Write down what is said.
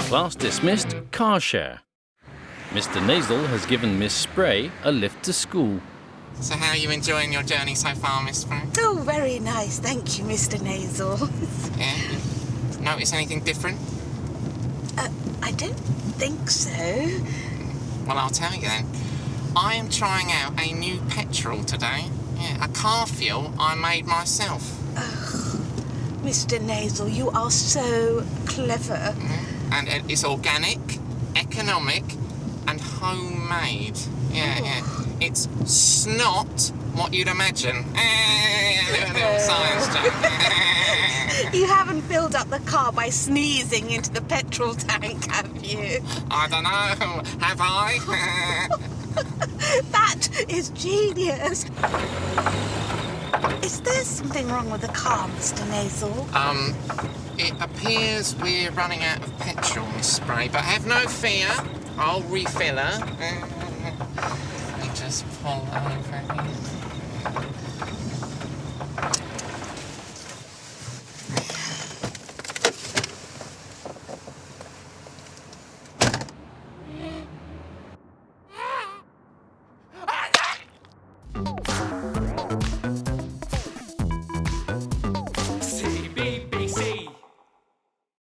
Class dismissed, car share. Mr Nasal has given Miss Spray a lift to school. So how are you enjoying your journey so far, Miss Spray? Oh, very nice. Thank you, Mr Nasal. Yeah? Notice anything different? I don't think so. Well, I'll tell you then. I am trying out a new petrol today. Yeah, a car fuel I made myself. Mr Nasal, you are so clever. And it's organic, economic, and homemade. Yeah. It's not what you'd imagine. A little science joke. You haven't filled up the car by sneezing into the petrol tank, have you? I don't know. Have I? That is genius. Is there something wrong with the car, Mr Nasal? It appears we're running out of petrol, Miss Spray, but have no fear. I'll refill her. Let me just pull over here.